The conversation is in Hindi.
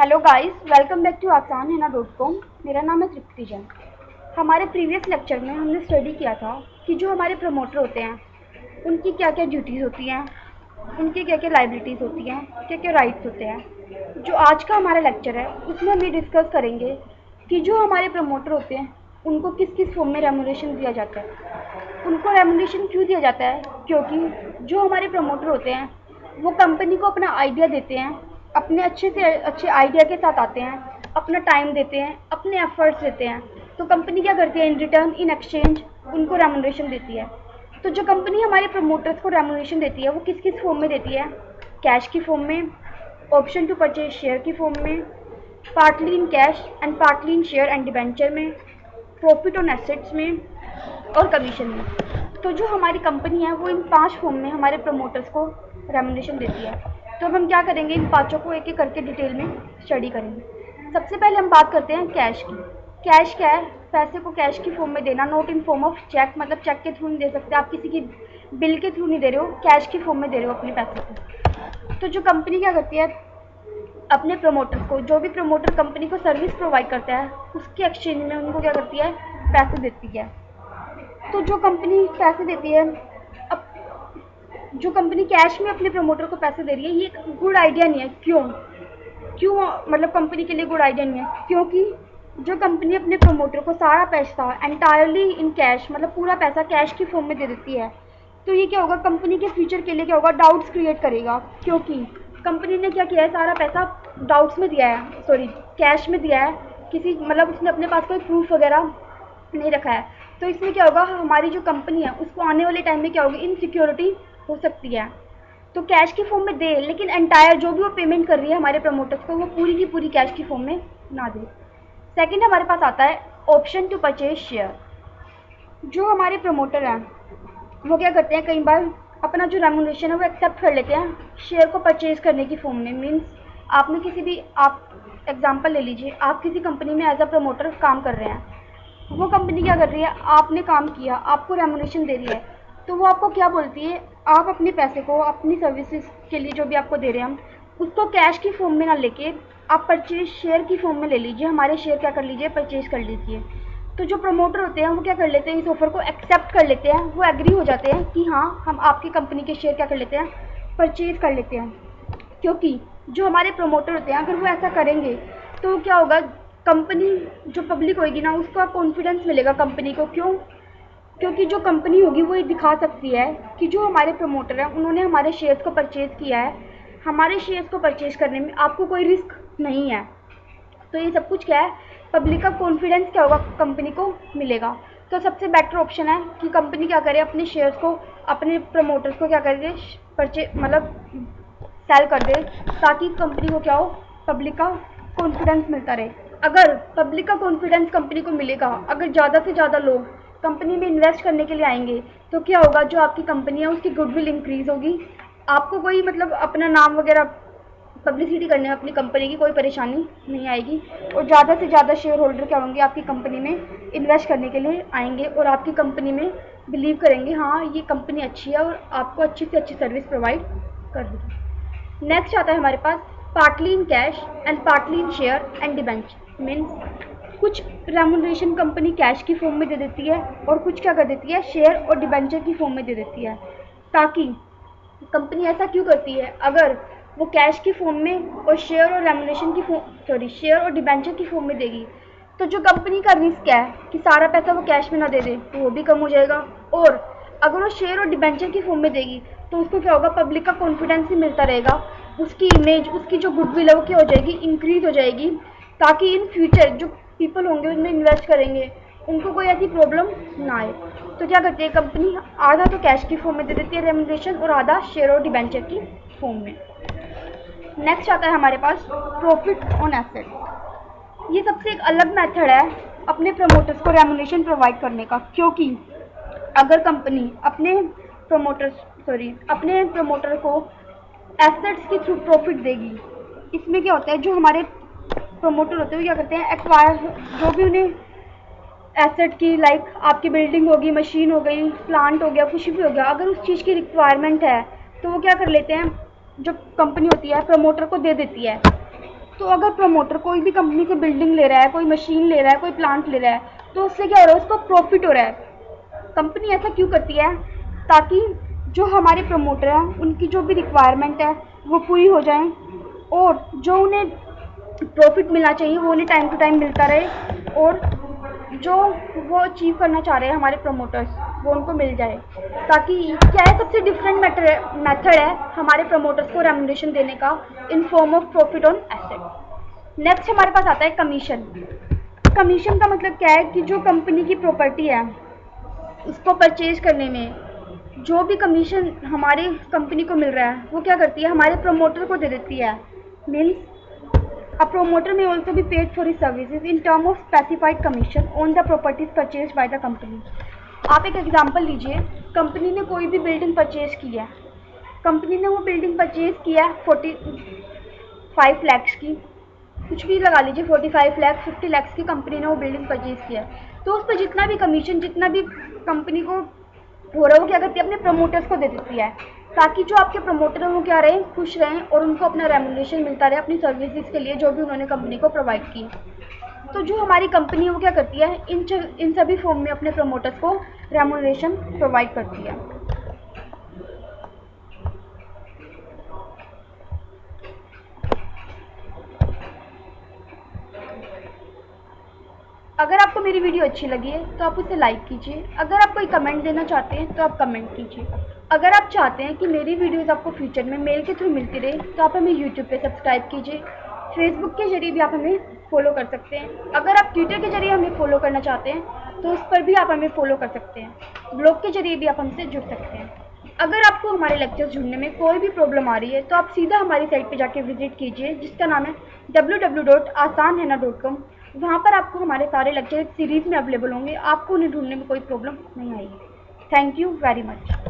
Hello guys, welcome back to आसानहिना.com। मेरा नाम है तृप्ति जैन। हमारे प्रीवियस लेक्चर में हमने स्टडी किया था कि जो हमारे प्रमोटर होते हैं उनकी क्या क्या ड्यूटीज़ होती हैं, उनकी क्या क्या लाइबिलिटीज़ होती हैं, क्या क्या राइट्स होते हैं। जो आज का हमारा लेक्चर है उसमें हम ये डिस्कस करेंगे कि जो हमारे प्रमोटर होते हैं उनको किस किस फॉर्म में रेमुनरेशन दिया जाता है। उनको रेमुनरेशन क्यों दिया जाता है? क्योंकि जो हमारे प्रमोटर होते हैं वो कंपनी को अपना आइडिया देते हैं, अपने अच्छे से अच्छे आइडिया के साथ आते हैं, अपना टाइम देते हैं, अपने एफर्ट्स देते हैं। तो कंपनी क्या करती है? इन रिटर्न, इन एक्सचेंज उनको रेमुनरेशन देती है। तो जो कंपनी हमारे प्रमोटर्स को रेमुनरेशन देती है वो किस किस फॉर्म में देती है? कैश की फॉर्म में, ऑप्शन टू परचेज शेयर की फॉर्म में, partly in cash and partly in share and debenture में, प्रॉफिट ऑन एसेट्स में और कमीशन में। तो जो हमारी कंपनी है वो इन 5 फॉर्म में हमारे प्रमोटर्स को रेमुनरेशन देती है। तो अब हम क्या करेंगे, इन पाँचों को एक एक करके डिटेल में स्टडी करेंगे। सबसे पहले हम बात करते हैं कैश की। कैश क्या है? पैसे को कैश की फॉर्म में देना, not in form of cheque, मतलब चेक के थ्रू नहीं दे सकते आप, किसी की बिल के थ्रू नहीं दे रहे हो, कैश की फॉर्म में दे रहे हो अपने पैसे को। तो जो कंपनी क्या करती है, अपने प्रमोटर को, जो भी प्रमोटर कंपनी को सर्विस प्रोवाइड करता है उसके एक्सचेंज में उनको क्या करती है? पैसे देती है। तो जो कंपनी पैसे देती है, अब जो कंपनी कैश में अपने प्रमोटर को पैसे दे रही है, ये एक गुड आइडिया नहीं है। क्यों मतलब कंपनी के लिए गुड आइडिया नहीं है? क्योंकि जो कंपनी अपने प्रमोटर को सारा पैसा एंटायरली इन कैश, मतलब पूरा पैसा कैश की फॉर्म में दे देती है, तो ये क्या होगा, कंपनी के फ्यूचर के लिए क्या होगा, डाउट्स क्रिएट करेगा। क्योंकि कंपनी ने क्या किया है, सारा पैसा डाउट्स में दिया है, सॉरी कैश में दिया है, किसी मतलब उसने अपने पास कोई प्रूफ वगैरह नहीं रखा है। तो इसमें क्या होगा, हमारी जो कंपनी है उसको आने वाले टाइम में क्या होगी, इनसिक्योरिटी हो सकती है। तो कैश की फॉर्म में दे, लेकिन एंटायर जो भी वो पेमेंट कर रही है हमारे प्रमोटर्स को, वो पूरी की पूरी कैश की फॉर्म में ना दे। सेकंड हमारे पास आता है ऑप्शन टू परचेज शेयर। जो हमारे प्रमोटर हैं वो क्या करते हैं, कई बार अपना जो रेमुनरेशन है वो एक्सेप्ट कर लेते हैं शेयर को परचेज करने की फॉर्म में। मीन्स आपने किसी भी, आप एग्जांपल ले लीजिए, आप किसी कंपनी में एज अ प्रमोटर काम कर रहे हैं, वो कंपनी क्या कर रही है, आपने काम किया, आपको रेमुनरेशन दे रही है, तो वो आपको क्या बोलती है, आप अपने पैसे को अपनी सर्विसेज के लिए जो भी आपको दे रहे हैं हम, उसको कैश की फॉर्म में ना लेके आप परचेज शेयर की फॉर्म में ले लीजिए, हमारे शेयर क्या कर लीजिए, परचेज कर लीजिए। तो जो प्रमोटर होते हैं वो क्या कर लेते हैं, इस ऑफर को एक्सेप्ट कर लेते हैं, वो एग्री हो जाते हैं कि हाँ हम आपकी कंपनी के शेयर क्या कर लेते हैं, परचेज कर लेते हैं। क्योंकि जो हमारे प्रमोटर होते हैं अगर वो ऐसा करेंगे तो क्या होगा, कंपनी जो पब्लिक होगी ना उसका कॉन्फिडेंस मिलेगा कंपनी को। क्यों? क्योंकि जो कंपनी होगी वो ये दिखा सकती है कि जो हमारे प्रमोटर हैं उन्होंने हमारे शेयर्स को परचेज़ किया है, हमारे शेयर्स को परचेज़ करने में आपको कोई रिस्क नहीं है। तो ये सब कुछ क्या है, पब्लिक का कॉन्फिडेंस क्या होगा, कंपनी को मिलेगा। तो सबसे बेटर ऑप्शन है कि कंपनी क्या करे, अपने शेयर्स को अपने प्रमोटर्स को क्या कर दे, मतलब सेल कर दे, ताकि कंपनी को क्या हो, पब्लिक का कॉन्फिडेंस मिलता रहे। अगर पब्लिक का कॉन्फिडेंस कंपनी को मिलेगा, अगर ज़्यादा से ज़्यादा लोग कंपनी में इन्वेस्ट करने के लिए आएंगे, तो क्या होगा, जो आपकी कंपनी है उसकी गुडविल इंक्रीज़ होगी, आपको कोई मतलब अपना नाम वगैरह पब्लिसिटी करने में अपनी कंपनी की कोई परेशानी नहीं आएगी, और ज़्यादा से ज़्यादा शेयर होल्डर क्या होंगे, आपकी कंपनी में इन्वेस्ट करने के लिए आएंगे और आपकी कंपनी में बिलीव करेंगे, हाँ ये कंपनी अच्छी है और आपको अच्छी से अच्छी सर्विस प्रोवाइड कर देगी। नेक्स्ट आता है हमारे पास partly in cash and partly in share and debenture. Means कुछ रेमुनरेशन कंपनी कैश की फॉर्म में दे देती है और कुछ क्या कर देती है, शेयर और डिबेंचर की फॉर्म में दे देती है। ताकि कंपनी ऐसा क्यों करती है, अगर वो कैश की फॉर्म में और शेयर और रेमुनरेशन की शेयर और डिबेंचर की फॉर्म में देगी, तो जो कंपनी का रिस्क है कि सारा पैसा वो कैश में ना दे दे, तो वो भी कम हो जाएगा। और अगर वो शेयर और डिबेंचर की फॉर्म में देगी तो उसको क्या होगा, पब्लिक का कॉन्फिडेंस ही मिलता रहेगा, उसकी इमेज, उसकी जो गुडविल है वो क्या हो जाएगी, इंक्रीज हो जाएगी, ताकि इन फ्यूचर जो पीपल होंगे उनमें इन्वेस्ट करेंगे उनको कोई ऐसी प्रॉब्लम ना आए। तो क्या करती है कंपनी, आधा तो कैश की फॉर्म में दे देती है रेमुनरेशन और आधा शेयर और डिबेंचर की फॉर्म में। नेक्स्ट आता है हमारे पास प्रॉफिट ऑन एसेट। ये सबसे एक अलग मेथड है अपने प्रमोटर्स को रेमुनरेशन प्रोवाइड करने का। क्योंकि अगर कंपनी अपने प्रमोटर को एसेट्स के थ्रू प्रॉफिट देगी, इसमें क्या होता है, जो हमारे प्रमोटर होते हैं वो क्या करते हैं, एक्वायर जो भी उन्हें एसेट की, लाइक आपकी बिल्डिंग होगी, मशीन हो गई, प्लांट हो गया, कुछ भी हो गया, अगर उस चीज़ की रिक्वायरमेंट है तो वो क्या कर लेते हैं, जो कंपनी होती है प्रमोटर को दे देती है। तो अगर प्रमोटर कोई भी कंपनी से बिल्डिंग ले रहा है, कोई मशीन ले रहा है, कोई प्लांट ले रहा है, तो उससे क्या हो रहा है, उसको प्रॉफिट हो रहा है। कंपनी ऐसा क्यों करती है? ताकि जो हमारे प्रमोटर हैं उनकी जो भी रिक्वायरमेंट है वो पूरी हो जाए, और जो उन्हें प्रॉफिट मिलना चाहिए वो उन्हें टाइम टू टाइम मिलता रहे, और जो वो अचीव करना चाह रहे हैं हमारे प्रमोटर्स वो उनको मिल जाए। ताकि क्या है, सबसे डिफरेंट मेथड है हमारे प्रमोटर्स को रेम्यूनरेशन देने का इन form of profit on asset. Next हमारे पास आता है कमीशन। कमीशन का मतलब क्या है कि जो कंपनी की प्रॉपर्टी है उसको परचेज करने में जो भी कमीशन हमारी कंपनी को मिल रहा है वो क्या करती है, हमारे प्रमोटर को दे देती है। Means a promoter may also be paid for his services in term of specified commission on the properties purchased by the company। आप एक एग्जांपल लीजिए, कंपनी ने कोई भी बिल्डिंग परचेज की है, कंपनी ने वो बिल्डिंग परचेज किया है 45 लैक्स की, कुछ भी लगा लीजिए, 45 लाख 50 लैक्स की कंपनी ने वो बिल्डिंग परचेज किया है। तो उस पर जितना भी कमीशन, जितना भी कंपनी को हो रहा है वो क्या करती है, अपने प्रमोटर्स को दे देती है, ताकि जो आपके प्रमोटर हैं वो क्या रहें, खुश रहें, और उनको अपना रेम्यूनरेशन मिलता रहे अपनी सर्विसेज के लिए जो भी उन्होंने कंपनी को प्रोवाइड की। तो जो हमारी कंपनी है वो क्या करती है, इन सभी फॉर्म में अपने प्रमोटर्स को रेम्यूनरेशन प्रोवाइड करती है। अगर आपको मेरी वीडियो अच्छी लगी है तो आप उसे लाइक कीजिए। अगर आप कोई कमेंट देना चाहते हैं तो आप कमेंट कीजिए। अगर आप चाहते हैं कि मेरी वीडियोस आपको फ्यूचर में मेल के थ्रू मिलती रहे तो आप हमें यूट्यूब पे सब्सक्राइब कीजिए। फेसबुक के जरिए भी आप हमें फॉलो कर सकते हैं। अगर आप ट्विटर के जरिए हमें फॉलो करना चाहते हैं तो उस पर भी आप हमें फॉलो कर सकते हैं। ब्लॉग के जरिए भी आप हमसे जुड़ सकते हैं। अगर आपको हमारे लेक्चर्स ढूंढने में कोई भी प्रॉब्लम आ रही है तो आप सीधा हमारी साइट पे जाके विजिट कीजिए, जिसका नाम है www.asanhenna.com। वहाँ पर आपको हमारे सारे लेक्चर एक सीरीज़ में अवेलेबल होंगे, आपको उन्हें ढूंढने में कोई प्रॉब्लम नहीं आएगी। Thank you very much.